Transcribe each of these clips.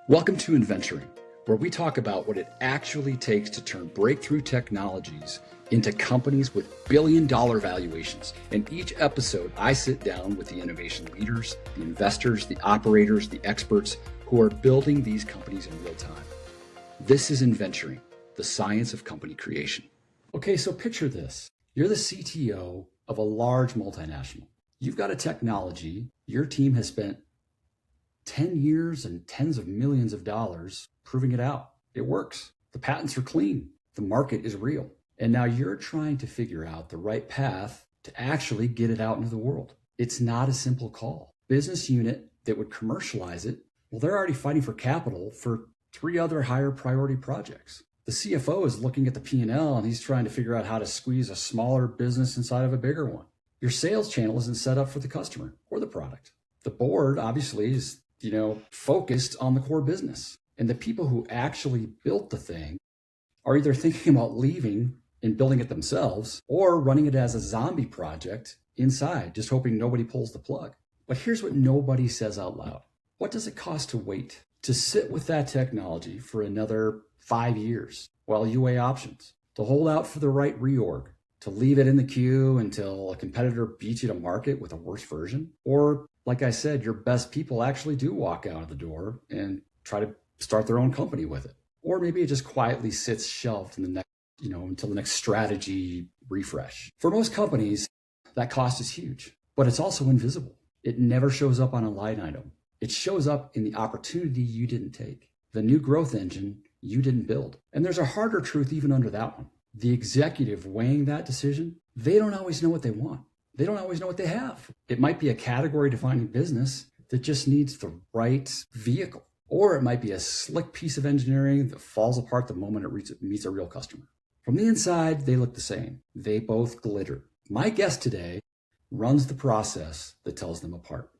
Welcome to INNVENTURING, where we talk about what it actually takes to turn breakthrough technologies into companies with billion-dollar valuations. In each episode, I sit down with the innovation leaders, the investors, the operators, the experts who are building these companies in real time. This is INNVENTURING, the science of company creation. Okay, so picture this. You're the CTO of a large multinational. You've got a technology. Your team has spent 10 years and tens of millions of dollars proving it out. It works. The patents are clean. The market is real. And now you're trying to figure out the right path to actually get it out into the world. It's not a simple call. Business unit that would commercialize it, well, they're already fighting for capital for 3 other higher priority projects. The CFO is looking at the P&L and he's trying to figure out how to squeeze a smaller business inside of a bigger one. Your sales channel isn't set up for the customer or the product. The board obviously is focused on the core business. And the people who actually built the thing are either thinking about leaving and building it themselves or running it as a zombie project inside, just hoping nobody pulls the plug. But here's what nobody says out loud. What does it cost to wait, to sit with that technology for another 5 years while you weigh options, to hold out for the right reorg, to leave it in the queue until a competitor beats you to market with a worse version? Or, like I said, your best people actually do walk out of the door and try to start their own company with it. Or maybe it just quietly sits shelved in the next, until the next strategy refresh. For most companies, that cost is huge, but it's also invisible. It never shows up on a line item. It shows up in the opportunity you didn't take, the new growth engine you didn't build. And there's a harder truth even under that one. The executive weighing that decision, they don't always know what they want. They don't always know what they have. It might be a category defining business that just needs the right vehicle. Or it might be a slick piece of engineering that falls apart the moment it meets a real customer. From the inside, they look the same. They both glitter. My guest today runs the process that tells them apart.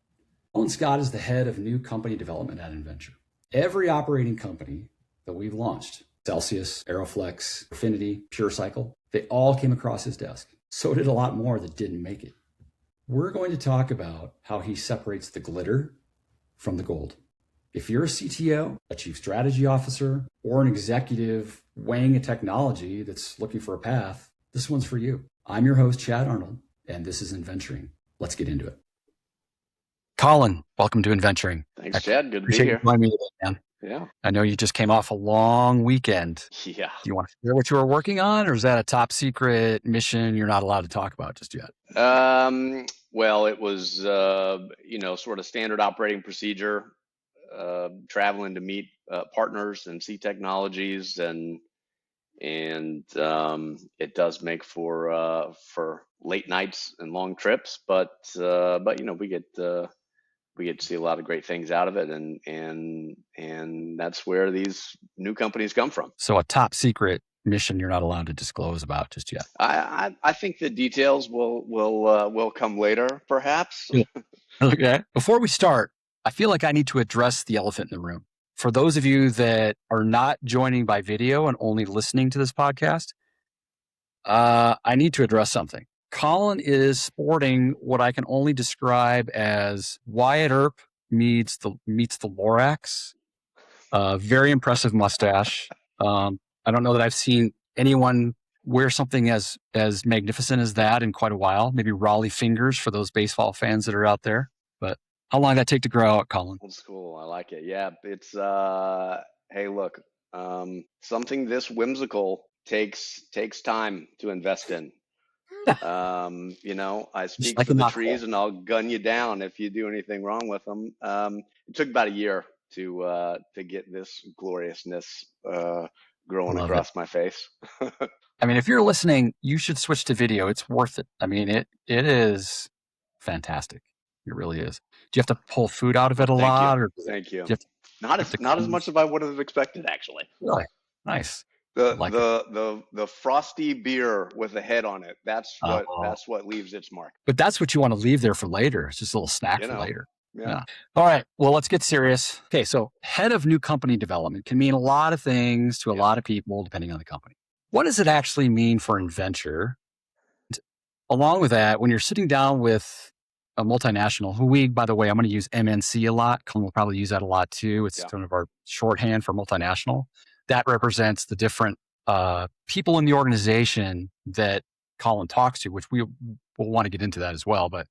Colin Scott is the head of new company development at Innventure. Every operating company that we've launched, Accelsius, AeroFlexx, Refinity, PureCycle, they all came across his desk. So did a lot more that didn't make it. We're going to talk about how he separates the glitter from the gold. If you're a CTO, a chief strategy officer, or an executive weighing a technology that's looking for a path, this one's for you. I'm your host, Chad Arnold, and this is INNVENTURING. Let's get into it. Colin, welcome to INNVENTURING. Thanks, Chad. Good to be Appreciate here. you joining me today, man. Yeah. I know you just came off a long weekend. Yeah. Do you want to share what you were working on, or is that a top secret mission you're not allowed to talk about just yet? Well, it was, sort of standard operating procedure, traveling to meet partners and see technologies, and it does make for late nights and long trips, but we get to see a lot of great things out of it, and that's where these new companies come from. So a top secret mission you're not allowed to disclose about just yet. I think the details will come later, perhaps. Okay. Before we start, I feel like I need to address the elephant in the room. For those of you that are not joining by video and only listening to this podcast, I need to address something. Colin is sporting what I can only describe as Wyatt Earp meets the Lorax. Very impressive mustache. I don't know that I've seen anyone wear something as magnificent as that in quite a while. Maybe Raleigh fingers for those baseball fans that are out there. But how long did that take to grow out, Colin? Old school. I like it. Yeah, it's hey, look, something this whimsical takes time to invest in. I speak for the trees, and I'll gun you down if you do anything wrong with them. It took about a year to get this gloriousness growing across my face. I mean, if you're listening, you should switch to video. It's worth it. I mean, it is fantastic. It really is. Do you have to pull food out of it a lot? Or Thank you. Not as much as I would have expected, actually. Really? Nice. The frosty beer with a head on it. That's what leaves its mark. But that's what you want to leave there for later. It's just a little snack for later. Yeah. All right. Well, let's get serious. Okay. So head of new company development can mean a lot of things to a lot of people, depending on the company. What does it actually mean for INNVENTURE? Along with that, when you're sitting down with a multinational who by the way, I'm going to use MNC a lot. Colin will probably use that a lot too. It's Yeah. kind of our shorthand for multinational. That represents the different people in the organization that Colin talks to, which we'll want to get into that as well. But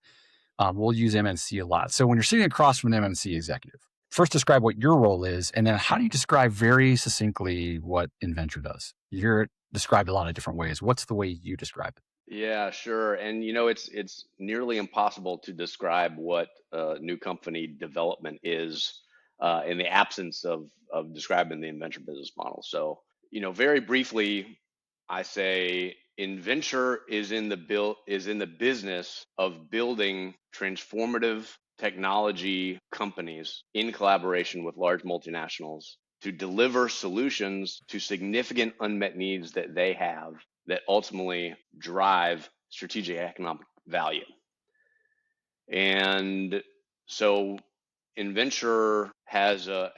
we'll use MNC a lot. So when you're sitting across from an MNC executive, first describe what your role is, and then how do you describe very succinctly what Innventure does? You're described a lot of different ways. What's the way you describe it? Yeah, sure. And it's nearly impossible to describe what new company development is in the absence of describing the Innventure business model. So, very briefly, I say Innventure is in the business of building transformative technology companies in collaboration with large multinationals to deliver solutions to significant unmet needs that they have that ultimately drive strategic economic value. And so Innventure has a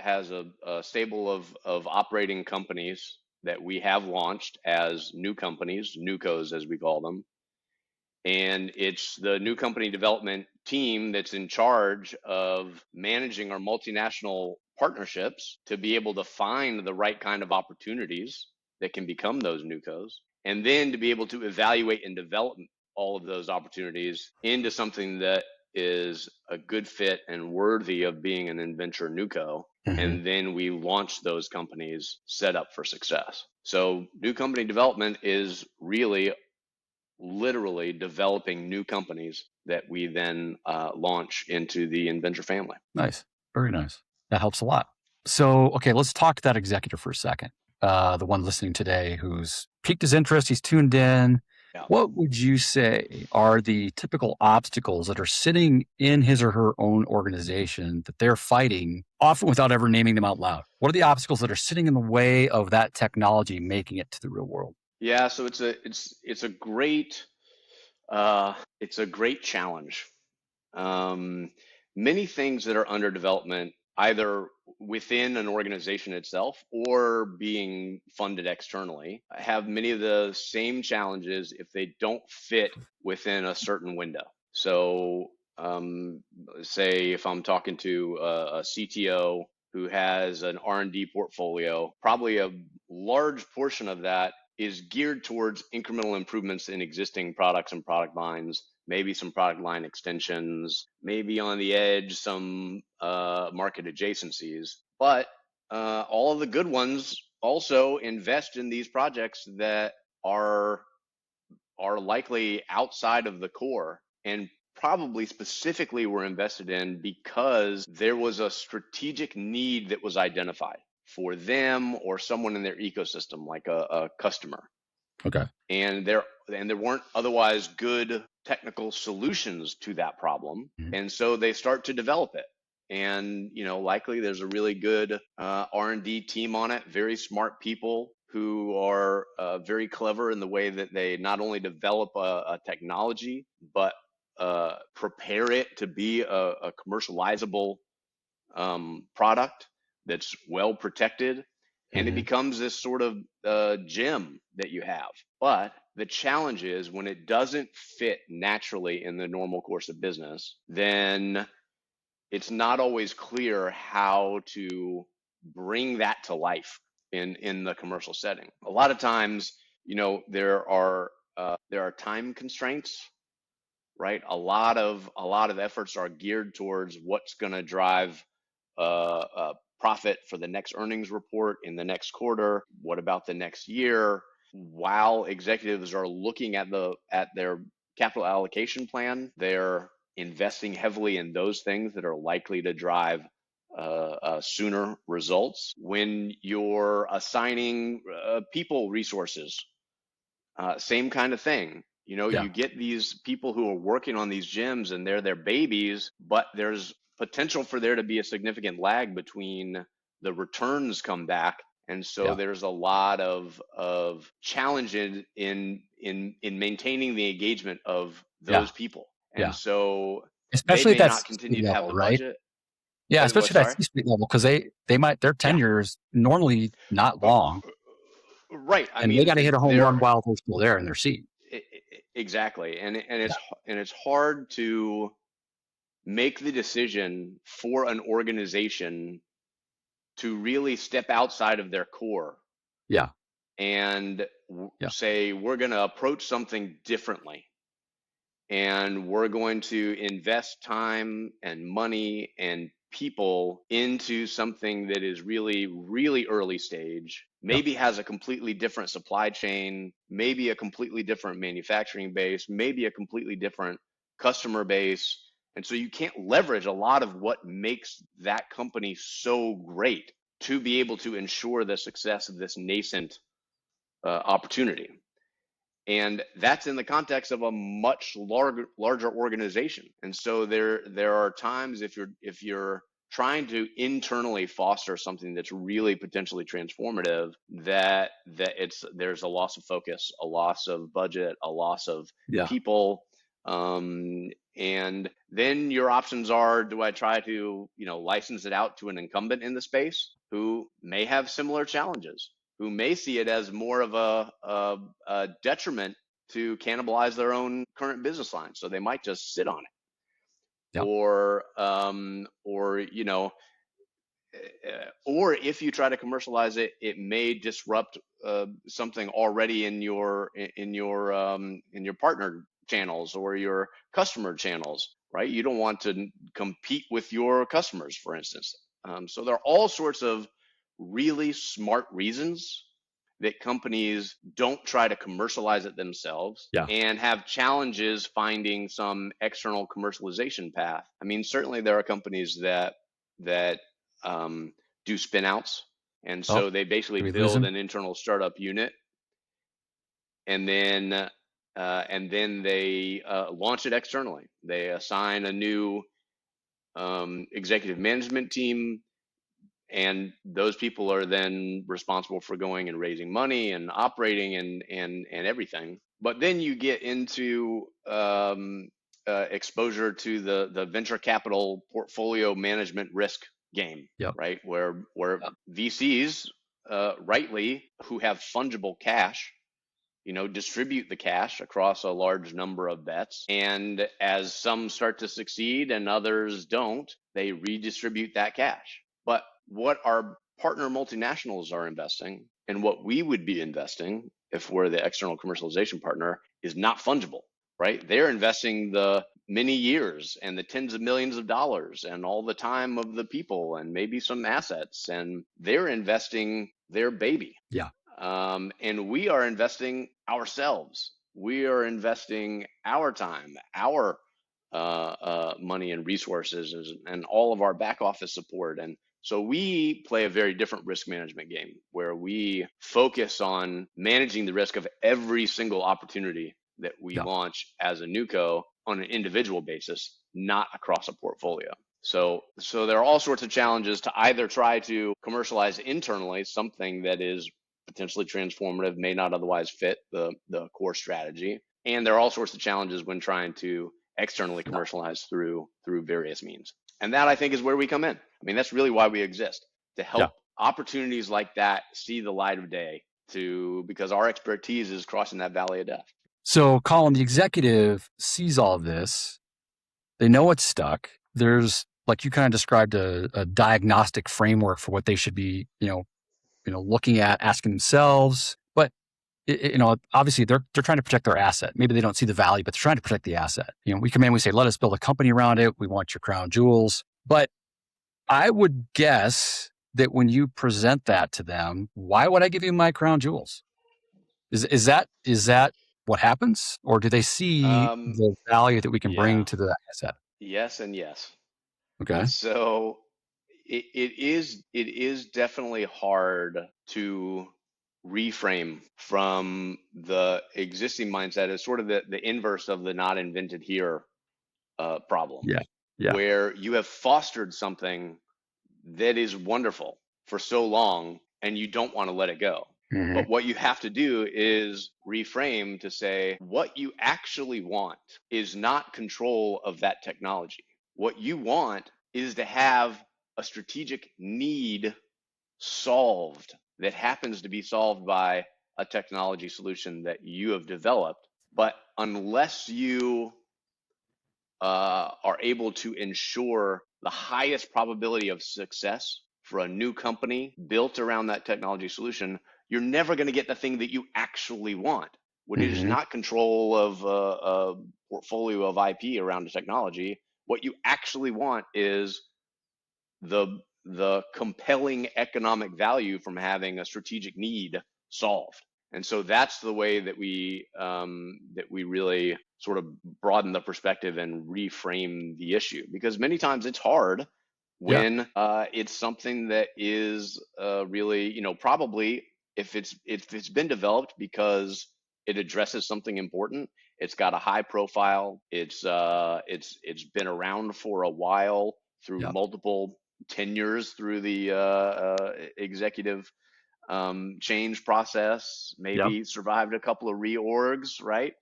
stable of operating companies that we have launched as new companies, newcos as we call them. And it's the new company development team that's in charge of managing our multinational partnerships to be able to find the right kind of opportunities that can become those newcos, and then to be able to evaluate and develop all of those opportunities into something that is a good fit and worthy of being an Innventure newco. And then we launch those companies set up for success. So new company development is really literally developing new companies that we then launch into the Innventure family. Nice. Very nice. That helps a lot. So, okay, let's talk to that executive for a second. The one listening today who's piqued his interest, he's tuned in. Yeah. What would you say are the typical obstacles that are sitting in his or her own organization that they're fighting, often without ever naming them out loud? What are the obstacles that are sitting in the way of that technology making it to the real world? Yeah, so it's a great challenge. Many things that are under development, either within an organization itself or being funded externally, have many of the same challenges if they don't fit within a certain window. So, say if I'm talking to a CTO who has an R&D portfolio, probably a large portion of that is geared towards incremental improvements in existing products and product lines, maybe some product line extensions, maybe on the edge some market adjacencies. But all of the good ones also invest in these projects that are likely outside of the core, and probably specifically were invested in because there was a strategic need that was identified for them or someone in their ecosystem, like a customer. Okay. And there weren't otherwise good technical solutions to that problem. And so they start to develop it. And likely there's a really good R&D team on it, very smart people who are very clever in the way that they not only develop a technology, but prepare it to be a commercializable product that's well protected. And it becomes this sort of gem that you have. But the challenge is when it doesn't fit naturally in the normal course of business, then it's not always clear how to bring that to life in the commercial setting. A lot of times, there are time constraints, right? A lot of efforts are geared towards what's going to drive profit for the next earnings report in the next quarter. What about the next year? While executives are looking at their capital allocation plan, they're investing heavily in those things that are likely to drive sooner results. When you're assigning people resources, same kind of thing. You get these people who are working on these gyms and they're their babies, but there's potential for there to be a significant lag between the returns come back. And so there's a lot of challenges in maintaining the engagement of those people. And so especially they at may that not continue to have level, the right? budget. Yeah, What, especially that sorry? C-suite level, because they might their tenure is normally not long, Right. I and they got to mean, hit a home run while they're still there in their seat. exactly. And it's hard to make the decision for an organization to really step outside of their core Yeah. and Yeah. say, we're going to approach something differently. And we're going to invest time and money and people into something that is really, really early stage, Yeah. maybe has a completely different supply chain, maybe a completely different manufacturing base, maybe a completely different customer base. And so you can't leverage a lot of what makes that company so great to be able to ensure the success of this nascent opportunity. And that's in the context of a much larger organization. And so there are times if you're trying to internally foster something that's really potentially transformative, there's a loss of focus, a loss of budget, a loss of Yeah. people. And then your options are, do I try to, license it out to an incumbent in the space who may have similar challenges, who may see it as more of a detriment to cannibalize their own current business line, so they might just sit on it, Yeah. or if you try to commercialize it, it may disrupt something already in your partner channels or your customer channels, right? You don't want to compete with your customers, for instance. So there are all sorts of really smart reasons that companies don't try to commercialize it themselves Yeah. and have challenges finding some external commercialization path. I mean, certainly there are companies that do spin outs, and Oh, so they basically did we lose build him? an internal startup unit, and then they launch it externally. They assign a new executive management team, and those people are then responsible for going and raising money and operating and everything. But then you get into exposure to the venture capital portfolio management risk game, Yep. right? Where Yeah. VCs, rightly, who have fungible cash, distribute the cash across a large number of bets. And as some start to succeed and others don't, they redistribute that cash. But what our partner multinationals are investing and what we would be investing if we're the external commercialization partner is not fungible, right? They're investing the many years and the tens of millions of dollars and all the time of the people and maybe some assets, and they're investing their baby. Yeah. And we are investing ourselves. We are investing our time, our money and resources, and all of our back office support. And so we play a very different risk management game where we focus on managing the risk of every single opportunity that we Yeah. launch as a newco on an individual basis, not across a portfolio. So there are all sorts of challenges to either try to commercialize internally something that is potentially transformative, may not otherwise fit the core strategy. And there are all sorts of challenges when trying to externally Yeah. commercialize through various means. And that, I think, is where we come in. I mean, that's really why we exist, to help Yeah. opportunities like that see the light of day, because our expertise is crossing that valley of death. So, Colin, the executive sees all of this. They know it's stuck. There's, like you kind of described, a diagnostic framework for what they should be, looking at, asking themselves. But obviously they're trying to protect their asset. Maybe they don't see the value, but they're trying to protect the asset. We come in, we say, let us build a company around it. We want your crown jewels. But I would guess that when you present that to them, why would I give you my crown jewels? Is that what happens, or do they see the value that we can bring Yeah. to the asset? Yes and yes. Okay. So it is definitely hard to reframe from the existing mindset as sort of the inverse of the not invented here problem, Yeah. Yeah. where you have fostered something that is wonderful for so long and you don't want to let it go. Mm-hmm. But what you have to do is reframe to say what you actually want is not control of that technology. What you want is to have a strategic need solved that happens to be solved by a technology solution that you have developed. But unless you are able to ensure the highest probability of success for a new company built around that technology solution, you're never going to get the thing that you actually want. When it is Mm-hmm. not control of a portfolio of IP around a technology, what you actually want is the compelling economic value from having a strategic need solved. And so that's the way that we really sort of broaden the perspective and reframe the issue, because many times it's hard Yeah. when it's something that is really, probably if it's been developed because it addresses something important, it's got a high profile, it's been around for a while through Yeah. multiple tenures through the executive change process, Yeah. maybe survived a couple of reorgs, right?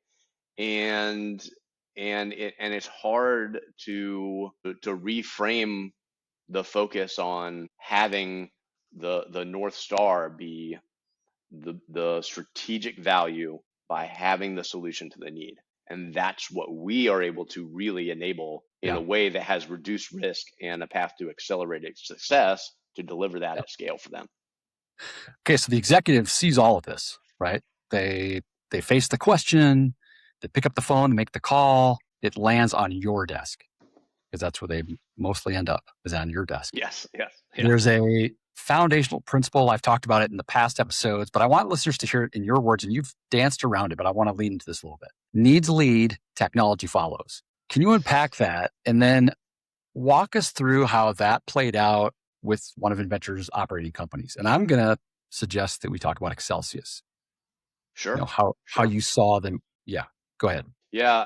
And it's hard to reframe the focus on having the North Star be the strategic value by having the solution to the need. And that's what we are able to really enable in Yeah. a way that has reduced risk and a path to accelerated success to deliver that Yeah. at scale for them. Okay, so the executive sees all of this, right? They face the question, they pick up the phone, make the call, it lands on your desk because that's where they mostly end up, is on your desk. Yes, yes, yeah. There's a foundational principle. I've talked about it in the past episodes, but I want listeners to hear it in your words, and you've danced around it, but I want to lead into this a little bit. Needs lead, technology follows. Can you unpack that and then walk us through how that played out with one of Innventure's operating companies? And I'm going to suggest that we talk about Accelsius. Sure, How sure. you saw them. Yeah, go ahead. Yeah,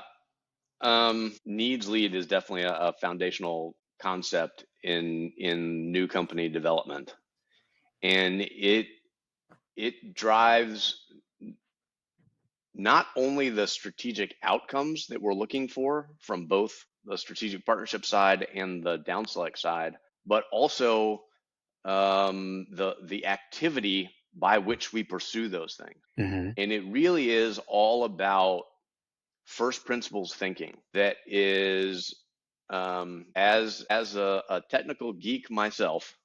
needs lead is definitely a foundational concept in new company development, and it drives not only the strategic outcomes that we're looking for from both the strategic partnership side and the DownSelect side, but also the activity by which we pursue those things. Mm-hmm. And it really is all about first principles thinking. That is, as a technical geek myself,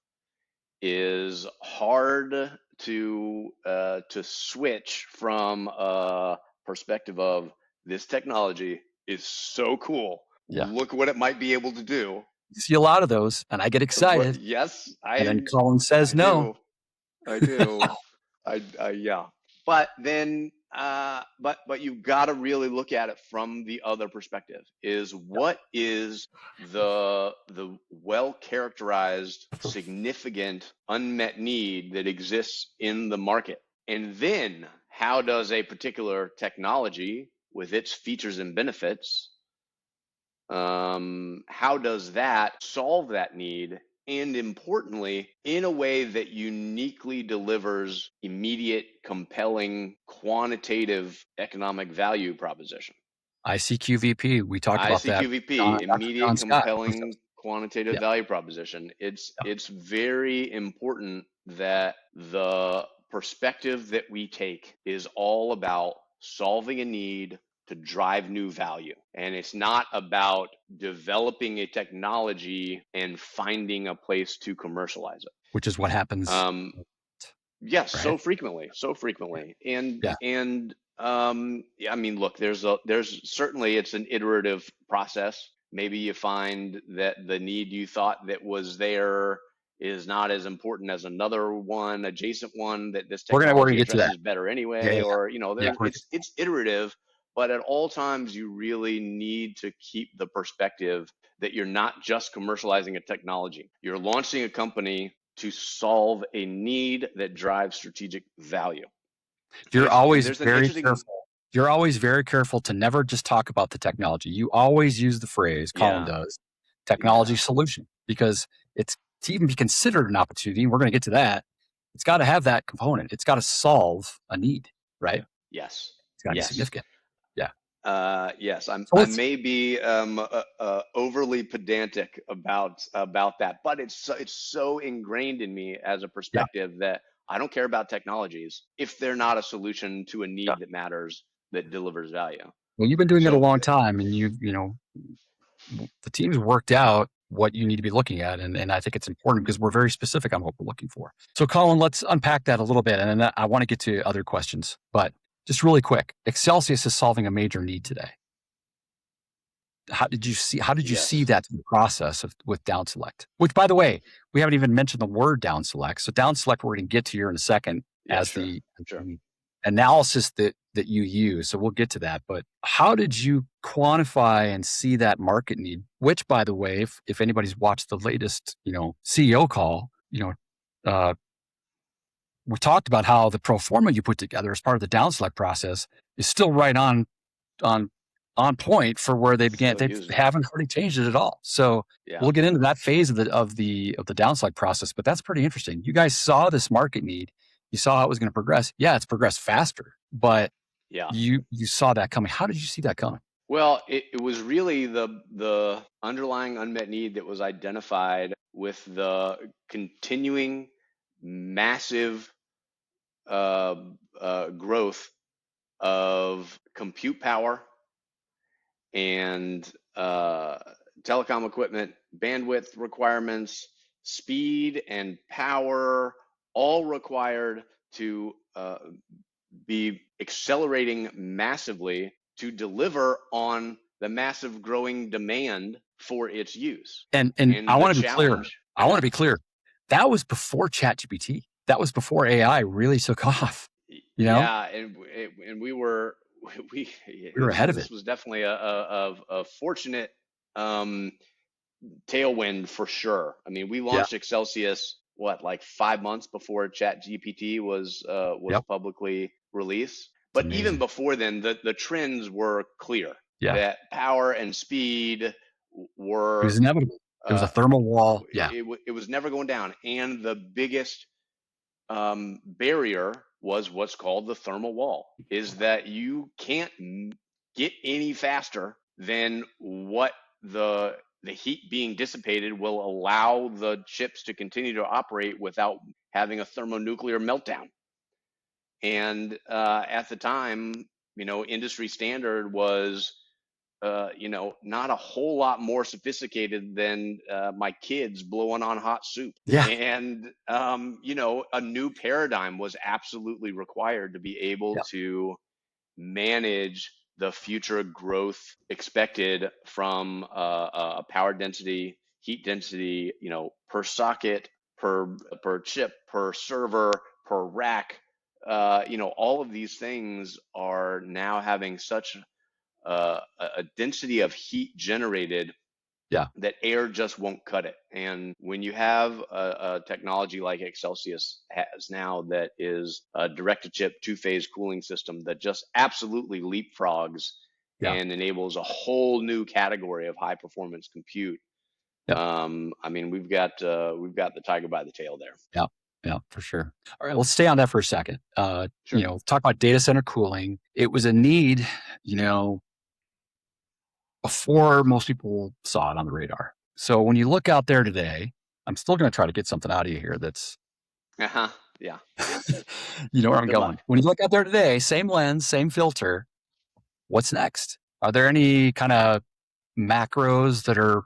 is hard to switch from a perspective of this technology is so cool. Yeah. Look what it might be able to do. You see a lot of those, and I get excited. Yes, And then I Colin says I no. do. I do. I yeah. But then but you've got to really look at it from the other perspective. Is what is the well characterized significant unmet need that exists in the market? And then how does a particular technology with its features and benefits, how does that solve that need? And importantly, in a way that uniquely delivers immediate, compelling, quantitative economic value proposition. ICQVP. We talked about that. ICQVP, Dr. immediate, John Scott. compelling, quantitative Yeah. value proposition. It's very important that the perspective that we take is all about solving a need to drive new value. And it's not about developing a technology and finding a place to commercialize it. Which is what happens, Yes, right? so frequently, and Yeah. yeah, I mean, look, there's certainly it's an iterative process. Maybe you find that the need you thought that was there is not as important as another one, adjacent one that this We're gonna technology get to that. addresses better Yeah. anyway, Yeah. or Yeah. there's it's iterative, but at all times you really need to keep the perspective that you're not just commercializing a technology. You're launching a company to solve a need that drives strategic value. You're And always there's an very interesting, careful. You're always very careful to never just talk about the technology. You always use the phrase, Colin yeah, does, technology yeah, solution, because it's to even be considered an opportunity, and we're going to get to that, it's got to have that component. It's got to solve a need, right? yes, It's got to be yes. significant. Yeah. Yes, So I let's, may be overly pedantic about that, but it's so ingrained in me as a yeah. perspective that I don't care about technologies if they're not a solution to a Yeah. need that matters, that delivers value. Well, you've been doing it a So long time, and you know, the teams worked out what you need to be looking at. And I think it's important because we're very specific on what we're looking for. So Colin, let's unpack that a little bit. And then I want to get to other questions, but just really quick, Accelsius is solving a major need today. How did you see Yes. that in the process with DownSelect? Which, by the way, we haven't even mentioned the word DownSelect. So DownSelect, we're going to get to here in a second Yeah, as sure. the Sure. analysis that you use. So we'll get to that. But how did you quantify and see that market need? Which, by the way, if anybody's watched the latest, CEO call, we talked about how the pro forma you put together as part of the DownSelect process is still right on on point for where they began. Still They using it. haven't hardly changed it at all. So Yeah. we'll get into that phase of the DownSelect process. But that's pretty interesting. You guys saw this market need. You saw how it was going to progress. Yeah, it's progressed faster, but Yeah. you saw that coming. How did you see that coming? Well, it was really the underlying unmet need that was identified with the continuing massive growth of compute power and telecom equipment, bandwidth requirements, speed and power, all required to be accelerating massively to deliver on the massive growing demand for its use. And And I the want to be clear. challenge, I want to be clear. That was before ChatGPT. That was before AI really took off. yeah, and we were we We were ahead of it. this was definitely a fortunate um, tailwind for sure. I mean, we Yeah. launched Accelsius like 5 months before ChatGPT was Yep. publicly released. It's But even amazing. before then, the trends were clear Yeah. that power and speed It were was inevitable. It was a uh, thermal wall. Yeah. it was never going down, and the biggest barrier was what's called the thermal wall, is that you can't get any faster than what the heat being dissipated will allow the chips to continue to operate without having a thermonuclear meltdown. And at the time, industry standard was not a whole lot more sophisticated than my kids blowing on hot soup. Yeah. And, a new paradigm was absolutely required to be able Yeah. to manage the future growth expected from power density, heat density, per socket, per chip, per server, per rack. All of these things are now having such a density of heat generated Yeah. that air just won't cut it. And when you have a technology like Accelsius has now, that is a direct-to-chip two-phase cooling system that just absolutely leapfrogs Yeah. and enables a whole new category of high-performance compute. Yeah. I mean, we've got the tiger by the tail there. Yeah. Yeah, for sure. All right, let's stay on that for a second. Sure. Talk about data center cooling. It was a need, before most people saw it on the radar. So when you look out there today, I'm still going to try to get something out of you here that's, Uh-huh. Yeah. you know where I'm Good going. luck. When you look out there today, same lens, same filter, what's next? Are there any kind of macros that are,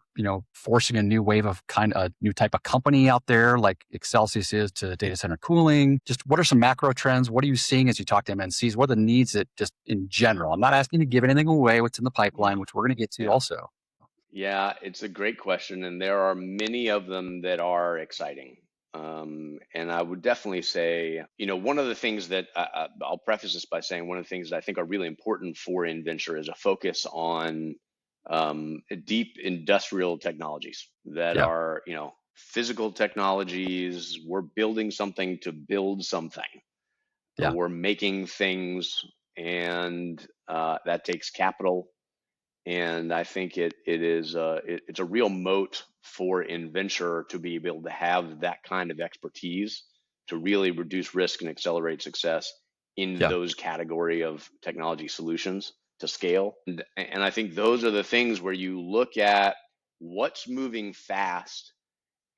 forcing a new wave of a new type of company out there like Accelsius is to data center cooling? Just what are some macro trends? What are you seeing as you talk to MNCs? What are the needs that just in general? I'm not asking you to give anything away, what's in the Yeah. pipeline, which we're going to get to Yeah. also. Yeah, it's a great question, and there are many of them that are exciting. And I would definitely say, one of the things that I'll preface this by saying, one of the things that I think are really important for INNVENTURE is a focus on deep industrial technologies that Yeah. are, physical technologies. We're building something to build something. Yeah. We're making things, and that takes capital. And I think it's a real moat for INNVENTURE to be able to have that kind of expertise to really reduce risk and accelerate success in Yeah. those category of technology solutions to scale. And I think those are the things where you look at what's moving fast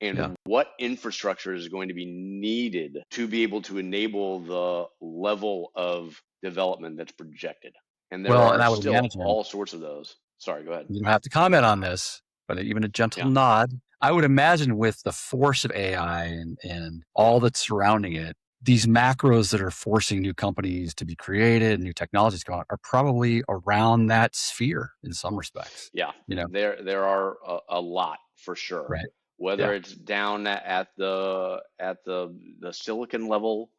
Yeah. and what infrastructure is going to be needed to be able to enable the level of development that's projected. And there Well, and are I would still imagine, all sorts of those. Sorry, go ahead. You don't have to comment on this, but even a gentle Yeah. nod. I would imagine with the force of AI and all that's surrounding it, these macros that are forcing new companies to be created, new technologies to come out, are probably around that sphere in some respects. Yeah. You know, There are a lot for sure. right? Whether Yeah, it's down at the silicon level,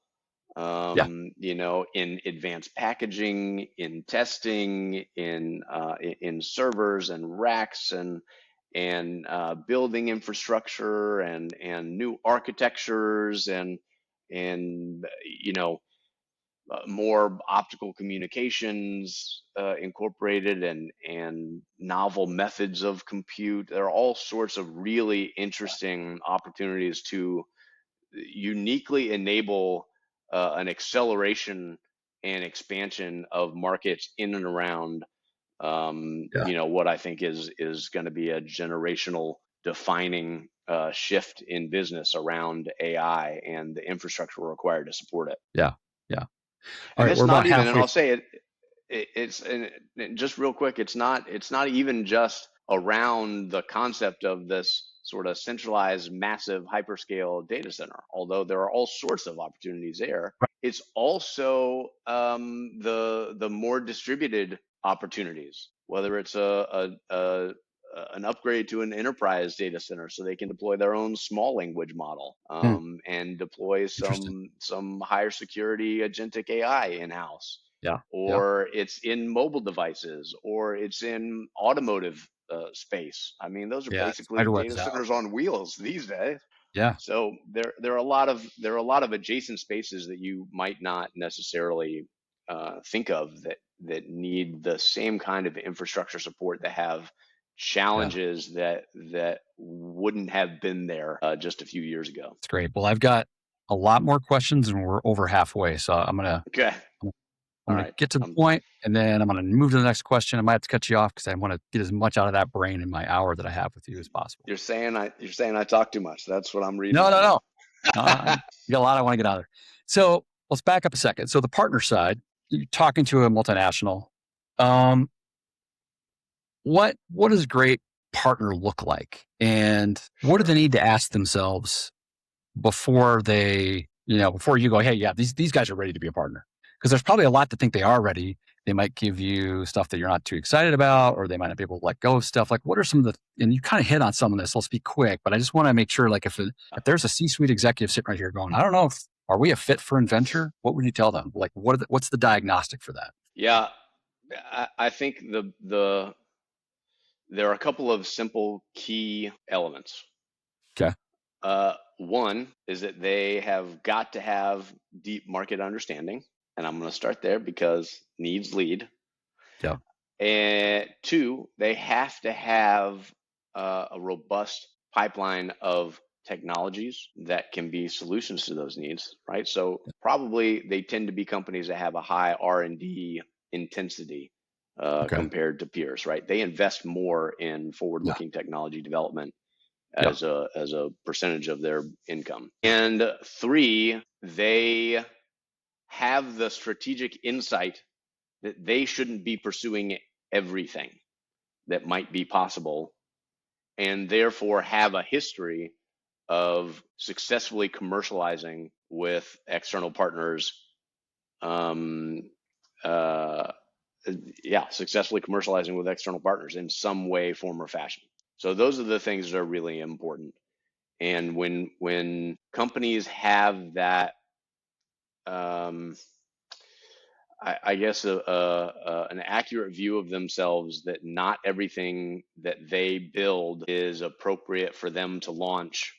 yeah, you know, in advanced packaging, in testing, in servers and racks and building infrastructure and new architectures and you know, more optical communications incorporated and novel methods of compute. There are all sorts of really interesting opportunities to uniquely enable an acceleration and expansion of markets in and around yeah. you know, what I think is going to be a generational defining shift in business around AI and the infrastructure required to support it. Yeah. Yeah. All And right. it's We're about not even, and halfway. I'll say it, it's and just real quick, it's not even just around the concept of this sort of centralized, massive hyperscale data center, although there are all sorts of opportunities there. It's also the more distributed opportunities, whether it's an upgrade to an enterprise data center so they can deploy their own small language model and deploy Interesting. some higher security agentic AI in-house, Yeah. Yeah. or it's in mobile devices, or it's in automotive space. I mean, those are Yeah. basically data Spiderwebs out. centers on wheels these days. Yeah. So there are a lot of adjacent spaces that you might not necessarily think of that need the same kind of infrastructure support, that have Yeah. challenges that wouldn't have been there just a few years ago. That's great. Well, I've got a lot more questions and we're over halfway. So I'm going Okay. All to right. get to the point and then I'm going to move to the next question. I might have to cut you off because I want to get as much out of that brain in my hour that I have with you as possible. You're saying I talk too much. That's what I'm reading. No, right no, now. no. You got a lot I want to get out of there. So let's back up a second. So the partner side, you're talking to a multinational. What does a great partner look like? And what do they need to ask themselves before they, before you go, hey, yeah, these guys are ready to be a partner? Because there's probably a lot to think they are ready. They might give you stuff that you're not too excited about, or they might not be able to let go of stuff. Like, what are some of the, and you kind of hit on some of this, let's be quick, but I just want to make sure, like, if there's a C-suite executive sitting right here going, I don't know, are we a fit for Innventure? What would you tell them? Like, what's the diagnostic for that? Yeah, I think there are a couple of simple key elements. Okay. One is that they have got to have deep market understanding, and I'm going to start there because needs lead. Yeah. And two, they have to have a robust pipeline of technologies that can be solutions to those needs, right? So probably they tend to be companies that have a high R&D intensity Okay. compared to peers, right? They invest more in forward-looking technology development as a percentage of their income. And three, they have the strategic insight that they shouldn't be pursuing everything that might be possible, and therefore have a history of successfully commercializing with external partners. Successfully commercializing with external partners in some way, form, or fashion. So those are the things that are really important. And when companies have that, I guess an accurate view of themselves, that not everything that they build is appropriate for them to launch,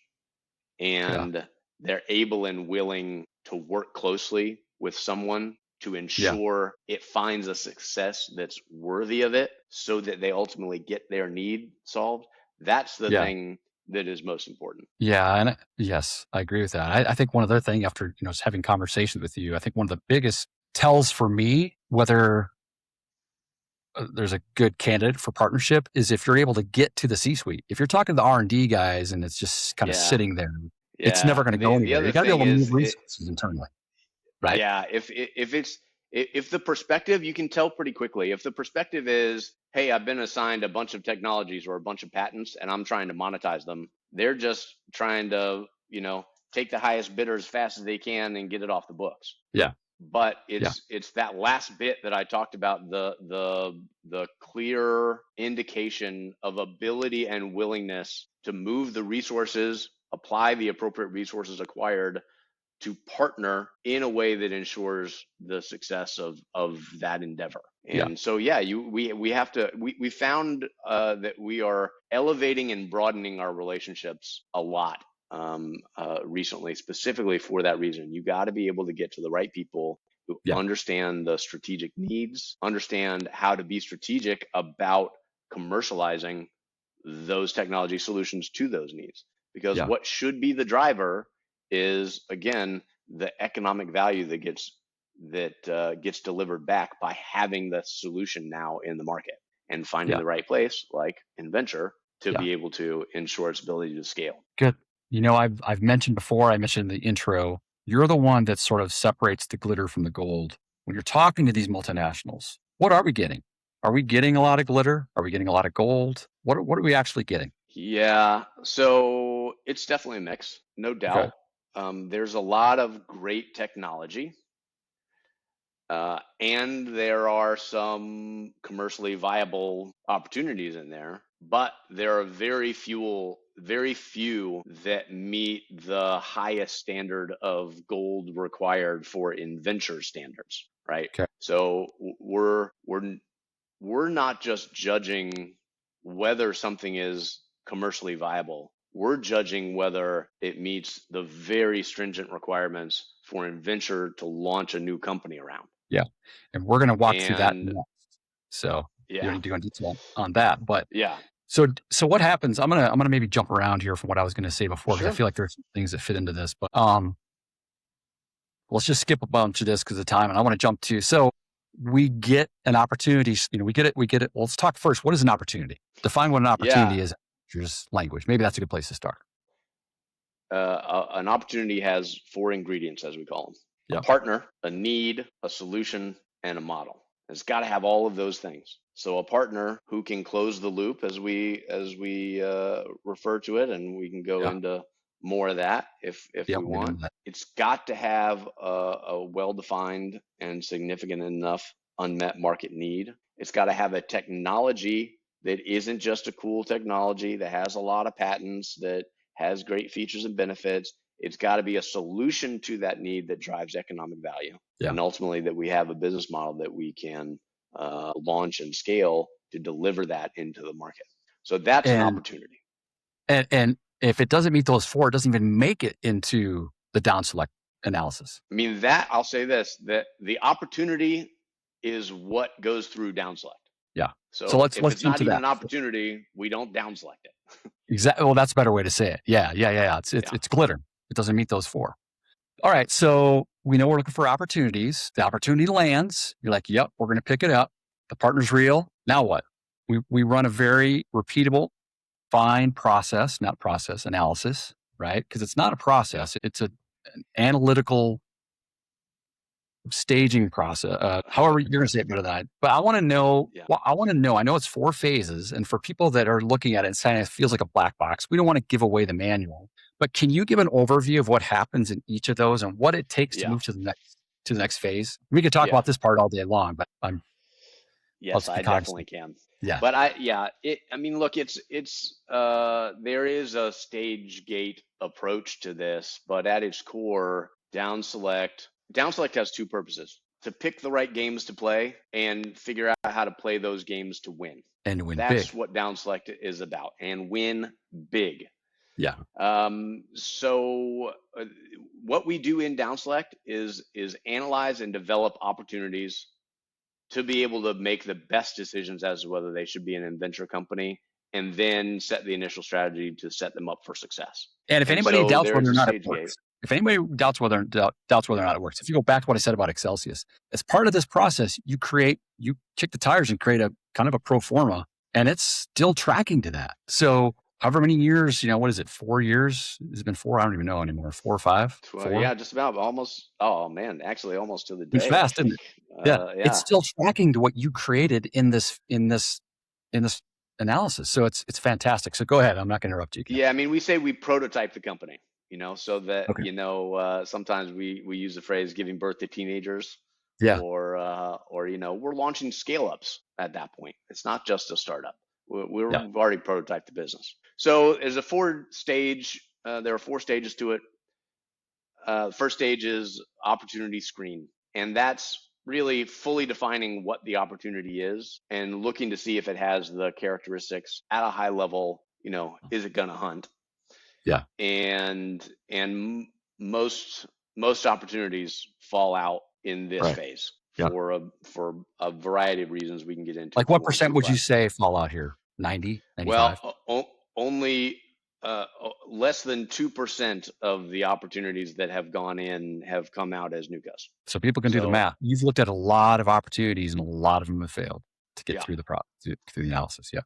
and they're able and willing to work closely with someone to ensure it finds a success that's worthy of it, so that they ultimately get their need solved. That's the thing that is most important. Yeah. And yes, I agree with that. I think one other thing after, just having conversations with you, I think one of the biggest tells for me whether there's a good candidate for partnership is if you're able to get to the C-suite. If you're talking to the R&D guys and it's just kind of sitting there, it's never going to go The anywhere. other You got to be able thing to is, move resources internally, right? yeah, if if the perspective, you can tell pretty quickly. If the perspective is, hey, I've been assigned a bunch of technologies or a bunch of patents and I'm trying to monetize them, they're just trying to, take the highest bidder as fast as they can and get it off the books. Yeah. But Yeah. it's that last bit that I talked about, the clear indication of ability and willingness to move the resources, apply the appropriate resources acquired to partner in a way that ensures the success of that endeavor. And so, yeah, we have to, we found that we are elevating and broadening our relationships a lot recently, specifically for that reason. You got to be able to get to the right people who understand the strategic needs, understand how to be strategic about commercializing those technology solutions to those needs. Because what should be the driver is, again, the economic value that gets delivered back by having the solution now in the market and finding the right place, like INNVENTURE, to be able to ensure its ability to scale. Good. I've mentioned before, I mentioned in the intro, you're the one that sort of separates the glitter from the gold. When you're talking to these multinationals, what are we getting? Are we getting a lot of glitter? Are we getting a lot of gold? What are we actually getting? Yeah, so it's definitely a mix, no doubt. There's a lot of great technology, and there are some commercially viable opportunities in there, but there are very few that meet the highest standard of gold required for INNVENTURE standards, right? Okay. So we're not just judging whether something is commercially viable. We're judging whether it meets the very stringent requirements for INNVENTURE to launch a new company around. Yeah. And we're going to walk through that next. So you don't need to go into detail on that, but so what happens? I'm gonna maybe jump around here from what I was going to say before, because I feel like there's some things that fit into this, but let's just skip a bunch of this because of time, and I want to jump to, so we get an opportunity, we get it. Well, let's talk first. What is an opportunity? Define what an opportunity is. Just language. Maybe that's a good place to start. An opportunity has 4 ingredients, as we call them: a partner, a need, a solution, and a model. It's got to have all of those things. So a partner who can close the loop, as we refer to it, and we can go into more of that if we want. It's got to have a well-defined and significant enough unmet market need. It's got to have a technology that isn't just a cool technology, that has a lot of patents, that has great features and benefits. It's got to be a solution to that need that drives economic value. And ultimately that we have a business model that we can launch and scale to deliver that into the market. So that's an opportunity. And if it doesn't meet those 4, it doesn't even make it into the DownSelect analysis. I mean, I'll say this, that the opportunity is what goes through DownSelect. Yeah. So let's if it's not even an opportunity, we don't DownSelect it. Exactly. Well, that's a better way to say it. Yeah. It's glitter. It doesn't meet those 4. All right. So we know we're looking for opportunities. The opportunity lands. You're like, yep, we're going to pick it up. The partner's real. Now what? We run a very repeatable, fine process, not process analysis, right? Because it's not a process. It's an analytical staging process. However, you're going to say it better than I. But I want to know. Well, I know it's 4 phases, and for people that are looking at it and saying it feels like a black box, we don't want to give away the manual. But can you give an overview of what happens in each of those and what it takes to move to the next phase? We could talk about this part all day long, but Yes, I definitely can. Yeah. But I mean, look, it's there is a stage gate approach to this, but at its core, DownSelect has 2 purposes: to pick the right games to play and figure out how to play those games to win. And win big. That's what DownSelect is about, and win big. Yeah. So what we do in DownSelect is analyze and develop opportunities to be able to make the best decisions as to whether they should be an INNVENTURE company, and then set the initial strategy to set them up for success. And if anybody doubts whether or not it works, if you go back to what I said about Accelsius, as part of this process, you kick the tires and create a kind of a pro forma, and it's still tracking to that. So however many years, what is it? 4 years? Has it been 4? I don't even know anymore. 4 or 5? 4? Yeah, just about almost. Oh man, actually almost to the Moves day, I fast, isn't think. it? Yeah. It's Yeah. still tracking to what you created in this analysis. So it's fantastic. So go ahead. I'm not going to interrupt you, Ken. Yeah, I mean, we say we prototype the company, so that, Okay. sometimes we use the phrase giving birth to teenagers, Yeah. or we're launching scale ups at that point. It's not just a startup. Yeah. We've already prototyped the business. So there's there are 4 stages to it. First stage is opportunity screen, and that's really fully defining what the opportunity is and looking to see if it has the characteristics at a high level. Is it gonna hunt? Yeah. And most opportunities fall out in this Right. phase Yeah. for a variety of reasons we can get into Like if you what want percent to. would you But say fall out here? 90, 95? well, only less than 2% of the opportunities that have gone in have come out as new customers. So people can do the So math. You've looked at a lot of opportunities and a lot of them have failed to get yeah, through through the analysis. Yeah.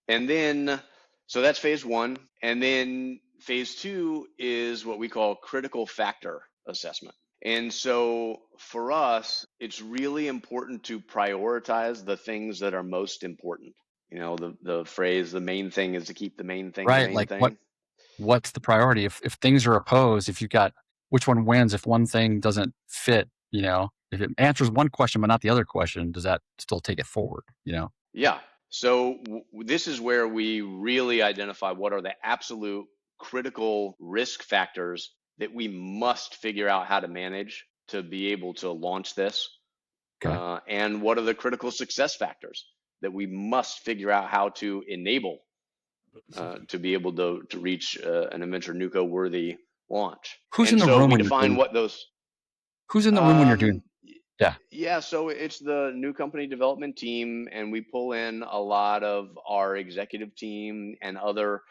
and then so that's phase 1, and then phase 2 is what we call critical factor assessment. And so for us, it's really important to prioritize the things that are most important. The phrase, the main thing is to keep the main thing the Right. main Like thing. what's the priority? If things are opposed, if you've got which one wins, if one thing doesn't fit, if it answers one question but not the other question, does that still take it forward? Yeah. So this is where we really identify what are the absolute critical risk factors that we must figure out how to manage to be able to launch this. Okay. And what are the critical success factors that we must figure out how to enable to be able to reach an Inventure Nuco worthy launch. Who's in And the so room we when you're define doing what those. who's in the room when you're doing Um, yeah. yeah, so it's the new company development team, and we pull in a lot of our executive team and other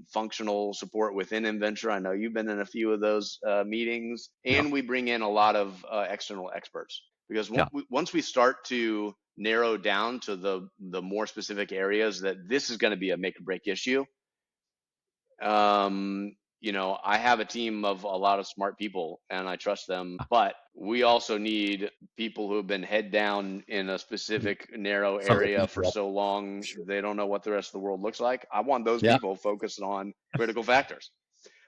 functional support within Innventure. I know you've been in a few of those meetings, Yeah. and we bring in a lot of external experts because Yeah. once we start to narrow down to the more specific areas that this is going to be a make or break issue. I have a team of a lot of smart people and I trust them, but we also need people who have been head down in a specific narrow Some of the area for people. so long Sure. they don't know what the rest of the world looks like. I want those Yeah. people focused on critical factors.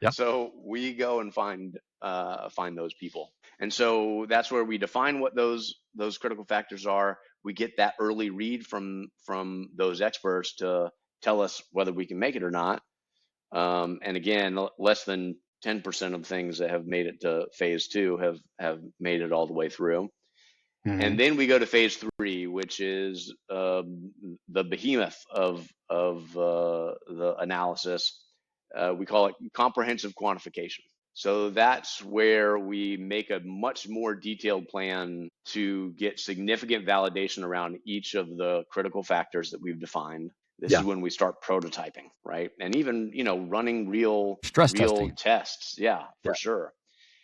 Yeah. So we go and find those people. And so that's where we define what those critical factors are. We get that early read from those experts to tell us whether we can make it or not. And again, less than 10% of things that have made it to phase 2 have made it all the way through. Mm-hmm. And then we go to phase 3, which is the behemoth of the analysis. We call it comprehensive quantification. So that's where we make a much more detailed plan to get significant validation around each of the critical factors that we've defined. This Yeah. is when we start prototyping, right? And even, running real Stress testing. tests. Yeah, for sure.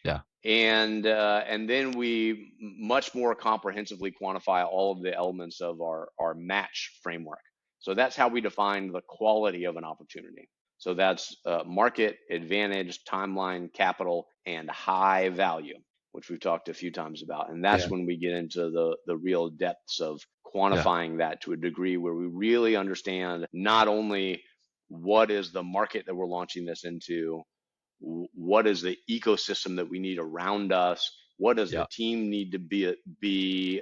Yeah. And then we much more comprehensively quantify all of the elements of our match framework. So that's how we define the quality of an opportunity. So that's market, advantage, timeline, capital, and high value, which we've talked a few times about. And that's when we get into the real depths of quantifying that to a degree where we really understand not only what is the market that we're launching this into, what is the ecosystem that we need around us, what does the team need to be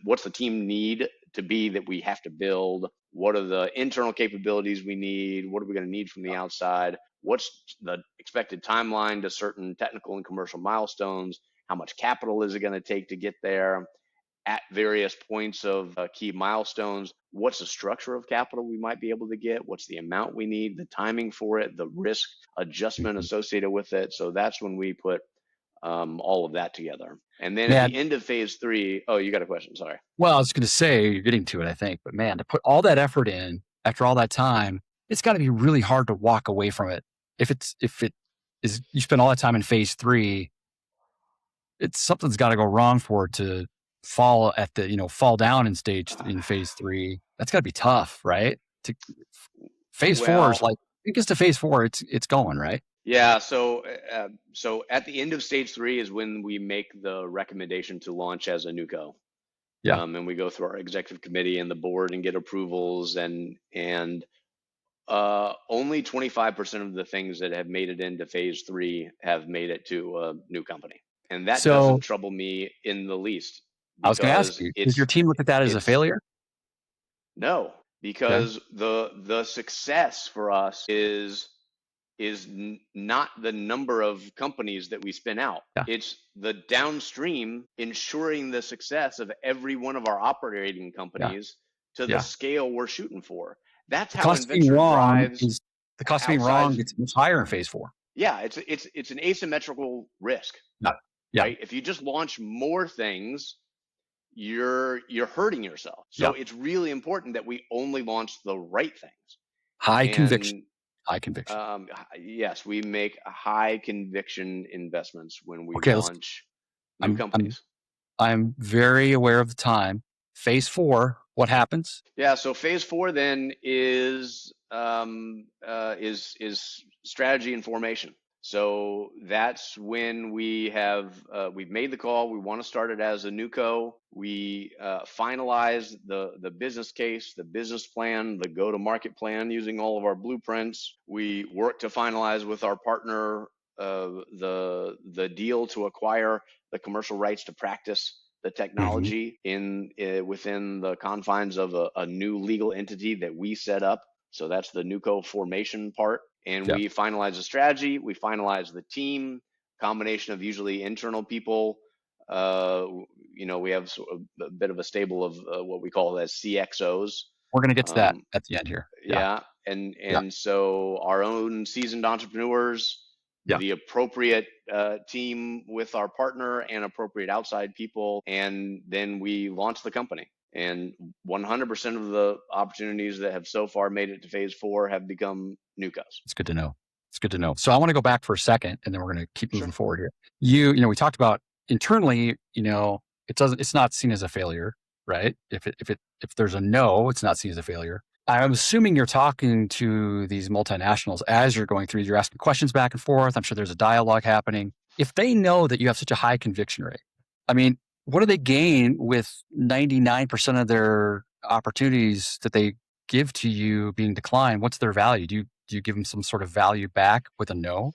what's the team need to be that we have to build, what are the internal capabilities we need, what are we going to need from the outside, what's the expected timeline to certain technical and commercial milestones, how much capital is it going to take to get there at various points of key milestones, what's the structure of capital we might be able to get, what's the amount we need, the timing for it, the risk adjustment associated with it. So that's when we put all of that together. And then at the end of phase 3, oh, you got a question, sorry. Well, I was going to say, you're getting to it, I think, but man, to put all that effort in after all that time, it's got to be really hard to walk away from it. If it is, you spend all that time in phase 3, something's got to go wrong for it to fall down in phase 3. That's got to be tough, right? to phase four is Well, like, it gets to phase four, it's going, right? yeah. So at the end of stage three is when we make the recommendation to launch as a new co. Yeah. And we go through our executive committee and the board and get approvals, and only 25% of the things that have made it into phase three have made it to a new company. And that doesn't So trouble me in the least I was going to ask because you, does your team look at that as a it's failure? no, Okay. because the success for us is not the number of companies that we spin out. Yeah. It's the downstream ensuring the success of every one of our operating Yeah. companies to the Yeah. scale we're shooting for. That's The how cost of being Innventure wrong drives is the cost of being wrong outsized. gets much higher in phase four. Yeah, it's an asymmetrical risk, Yeah. Yeah. right? If you just launch more things, you're hurting yourself. Yeah. So it's really important that we only launch the right things. High conviction. And High conviction. yes, we make high conviction investments when we Okay, launch new I'm I'm companies. I'm very aware of the time. Phase four, what happens? Yeah, so phase four then is strategy and formation. So that's when we've made the call. We want to start it as a new co. We finalize the business case, the business plan, the go-to-market plan using all of our blueprints. We work to finalize with our partner the deal to acquire the commercial rights to practice the Mhm. technology within the confines of a new legal entity that we set up. So that's the NewCo formation part. And Yeah. we finalize the strategy, we finalize the team, combination of usually internal people. Uh, we have a bit of a stable of what we call as CXOs. We're gonna get to that Um, at the end here. Yeah. yeah, and Yeah. and so our own seasoned entrepreneurs, Yeah. the appropriate team with our partner and appropriate outside people, and then we launch the company. And 100% of the opportunities that have so far made it to phase four have become NewCos. It's good to know. It's good to know. So I want to go back for a second, and then we're going to keep moving Sure. forward here. We talked about internally, it's not seen as a failure, right? If there's a no, it's not seen as a failure. I'm assuming you're talking to these multinationals as you're going through, you're asking questions back and forth. I'm sure there's a dialogue happening. If they know that you have such a high conviction rate, I mean, what do they gain with 99% of their opportunities that they give to you being declined? What's their value? Do you give them some sort of value back with a no?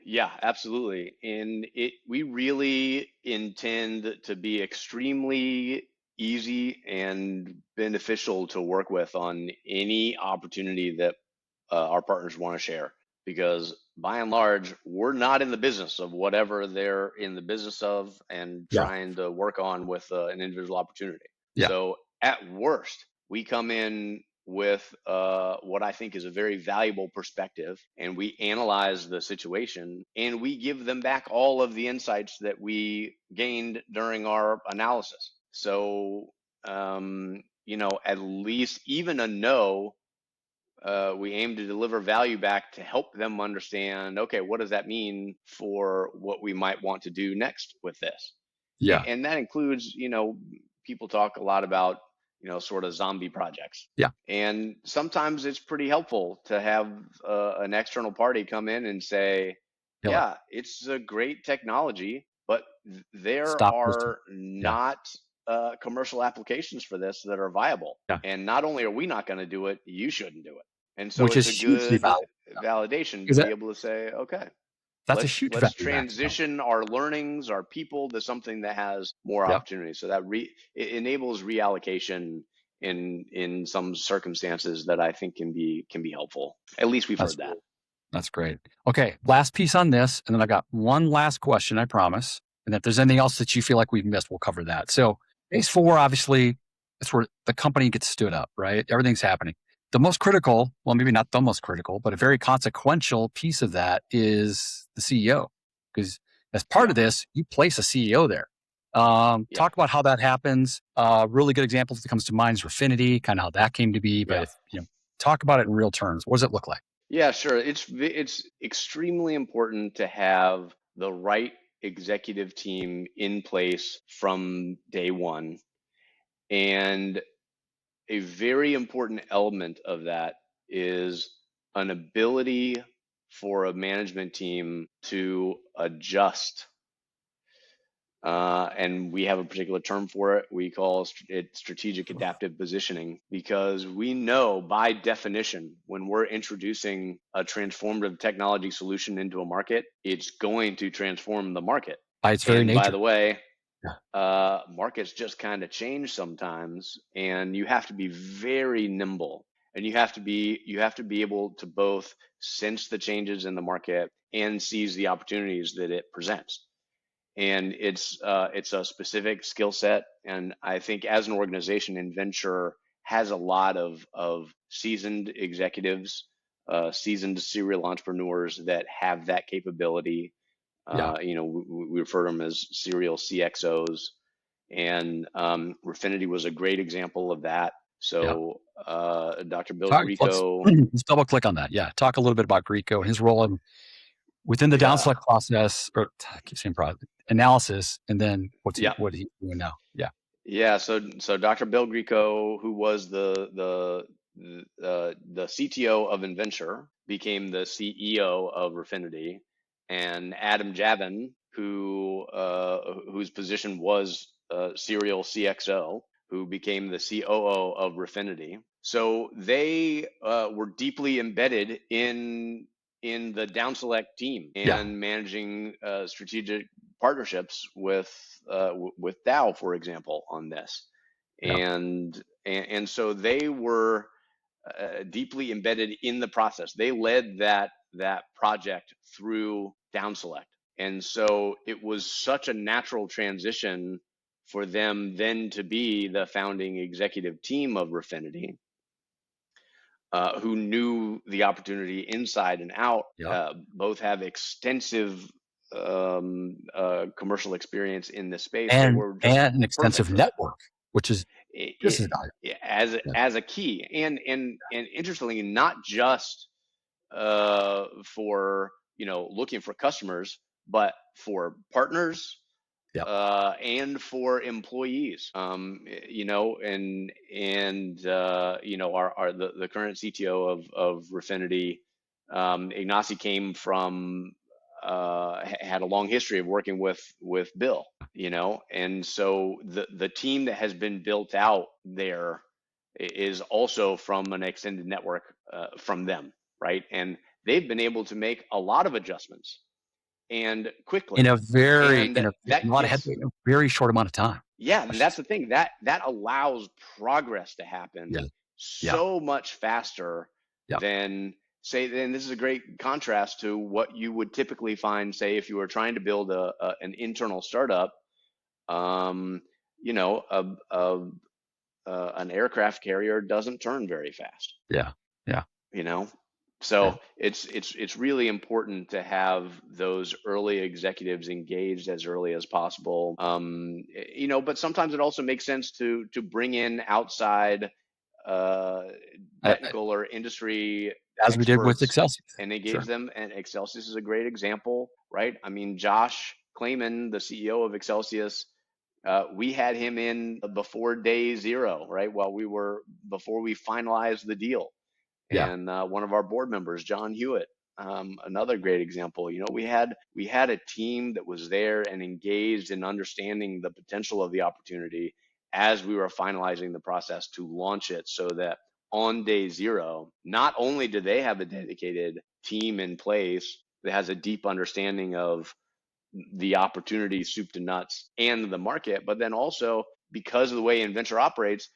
Yeah, absolutely. And we really intend to be extremely easy and beneficial to work with on any opportunity that our partners want to share. Because by and large, we're not in the business of whatever they're in the business of and Yeah. trying to work on with an individual opportunity. Yeah. So at worst, we come in with what I think is a very valuable perspective, and we analyze the situation and we give them back all of the insights that we gained during our analysis. So, at least even a no, we aim to deliver value back to help them understand, okay, what does that mean for what we might want to do next with this? Yeah. And that includes, people talk a lot about, sort of zombie projects. Yeah. And sometimes it's pretty helpful to have an external party come in and say, Kill it. yeah, it's a great technology, but there Stop this. are Yeah. not commercial applications for this that are viable. Yeah. And not only are we not going to do it, you shouldn't do it. And so Which it's is a hugely good valuable. validation to Because be able to say, okay, that's a huge let's value back. transition our learnings, our people to something that has more Yeah. opportunity. So that it enables reallocation in some circumstances that I think can be helpful. At least we've heard that. That's great. Okay, last piece on this, and then I got one last question, I promise. And if there's anything else that you feel like we've missed, we'll cover that. So phase four, obviously, it's where the company gets stood up, right? Everything's happening. The most critical, well, maybe not the most critical, but a very consequential piece of that is the CEO. Because as part of this, you place a CEO there. Yeah. Talk about how that happens. Really good examples that comes to mind is Refinity, kind of how that came to be. But talk about it in real terms. What does it look like? Yeah, sure. It's extremely important to have the right executive team in place from day one. And a very important element of that is an ability for a management team to adjust. And we have a particular term for it. We call it strategic adaptive positioning, because we know by definition, when we're introducing a transformative technology solution into a market, it's going to transform the market. By its very And by nature. the way, Yeah. markets just kind of change sometimes, and you have to be very nimble, and you have to be able to both sense the changes in the market and seize the opportunities that it presents. And it's a specific skill set, and I think as an organization, INNVENTURE has a lot of seasoned executives, seasoned serial entrepreneurs that have that capability. Yeah. We refer to them as serial CXOs, and Refinity was a great example of that. So Dr. Bill Grieco. Let's double click on that. Yeah, talk a little bit about Grieco and his role within the DownSelect process, or I keep saying product analysis, and then what he's doing now. Yeah. Yeah. So Dr. Bill Grieco, who was the CTO of INNVENTURE, became the CEO of Refinity, and Adam Javin, whose position was serial CXO, who became the COO of Refinity. So they were deeply embedded in the DownSelect team and managing strategic partnerships with Dow, for example, on this. And so they were deeply embedded in the process. They led that project through DownSelect. And so it was such a natural transition for them then to be the founding executive team of Refinity, who knew the opportunity inside and out. Both have extensive commercial experience in this space, and an extensive network, which is just as valuable as a key. And interestingly, not just for looking for customers, but for partners. And for employees, and the current CTO of Refinity, Ignacy, came from had a long history of working with Bill, and so the team that has been built out there is also from an extended network from them, right? And they've been able to make a lot of adjustments and quickly in a very short amount of time. Yeah, and that's the thing that allows progress to happen so much faster than say. Then this is a great contrast to what you would typically find, say, if you were trying to build an internal startup. An aircraft carrier doesn't turn very fast. So it's really important to have those early executives engaged as early as possible. But sometimes it also makes sense to bring in outside technical or industry as we did with Accelsius and engage them. And Accelsius is a great example, right? I mean, Josh Clayman, the CEO of Accelsius, we had him in before day zero, right? Before we finalized the deal. And one of our board members, John Hewitt, another great example. We had a team that was there and engaged in understanding the potential of the opportunity as we were finalizing the process to launch it, so that on day zero, not only do they have a dedicated team in place that has a deep understanding of the opportunity, soup to nuts, and the market, but then also, because of the way INNVENTURE operates,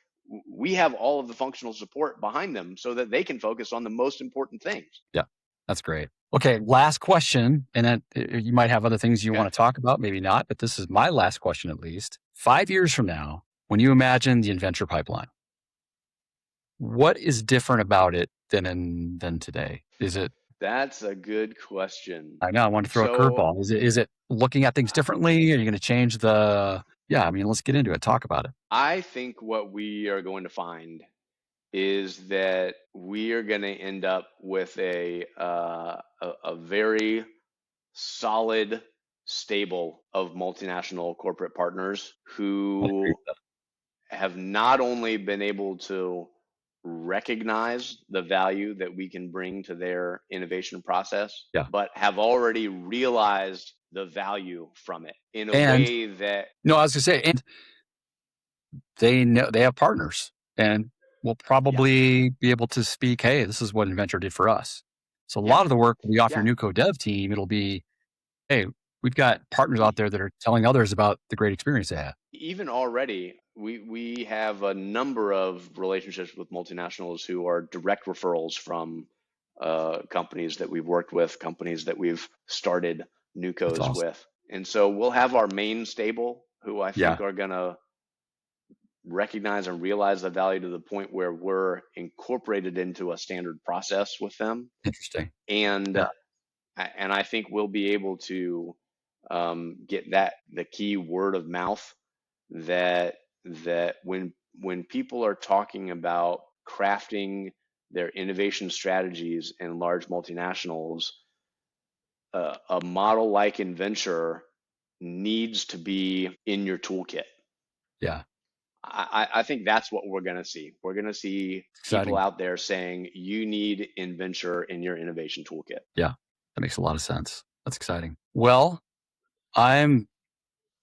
we have all of the functional support behind them so that they can focus on the most important things. Yeah, that's great. Okay, last question, and then you might have other things you want to talk about, maybe not, but this is my last question at least. 5 years from now, when you imagine the INNVENTURE pipeline, what is different about it than today? Is it? That's a good question. I know. I want to throw a curveball. Is it looking at things differently? Are you going to change the? Yeah, I mean, let's get into it. Talk about it. I think what we are going to find is that we are going to end up with a very solid stable of multinational corporate partners who have not only been able to recognize the value that we can bring to their innovation process, Yeah. but have already realized the value from it in a And way that, no, I was gonna say, and they know they have partners and will probably be able to speak, hey, this is what Innventure did for us. So a yeah, lot of the work will be off your yeah, new code dev team. It'll be, hey, we've got partners out there that are telling others about the great experience they had. even already, we have a number of relationships with multinationals who are direct referrals from companies that we've worked with, companies that we've started new That's codes awesome. with. And so we'll have our main stable who I Yeah. think are going to recognize and realize the value to the point where we're incorporated into a standard process with them. Interesting. And Yeah. and I think we'll be able to get that the key word of mouth that when people are talking about crafting their innovation strategies in large multinationals, a model like Innventure needs to be in your toolkit. Yeah. I think that's what we're going to see. We're going to see people Exciting. out there saying you need Innventure in your innovation toolkit. Yeah. That makes a lot of sense. That's exciting. Well, I'm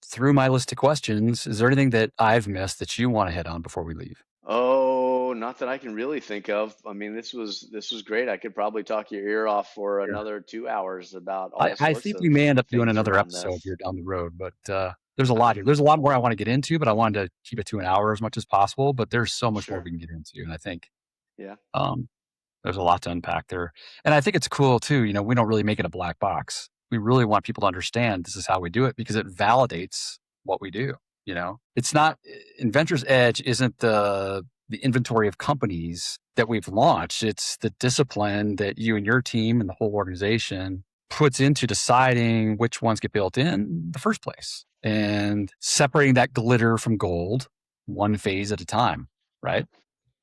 through my list of questions. Is there anything that I've missed that you want to hit on before we leave? Oh, not that I can really think of. I mean, this was great. I could probably talk your ear off for Yeah. another 2 hours about all I sorts think we of may end up doing things another around episode this. here down the road, but there's a lot here. There's a lot more I want to get into, but I wanted to keep it to an hour as much as possible. But there's so much more Sure. we can get into, and I think Yeah. there's a lot to unpack there. And I think it's cool too. You know, we don't really make it a black box. We really want people to understand this is how we do it because it validates what we do. You know, it's not Inventure's Edge isn't the inventory of companies that we've launched. It's the discipline that you and your team and the whole organization puts into deciding which ones get built in the first place and separating that glitter from gold one phase at a time. Right.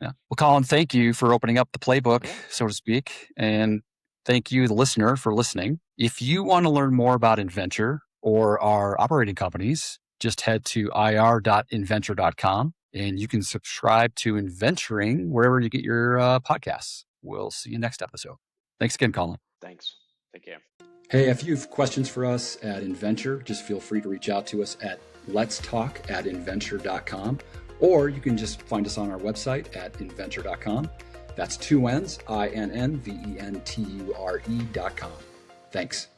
Yeah. Well, Colin, thank you for opening up the playbook, Yeah. so to speak. And thank you, the listener, for listening. If you want to learn more about Innventure or our operating companies, just head to ir.innventure.com and you can subscribe to Innventuring wherever you get your podcasts. We'll see you next episode. Thanks again, Colin. Thanks. Take care. Hey, if you have questions for us at Innventure, just feel free to reach out to us at letstalk@innventure.com, or you can just find us on our website at innventure.com. That's two N's, INNVENTURE.com. Thanks.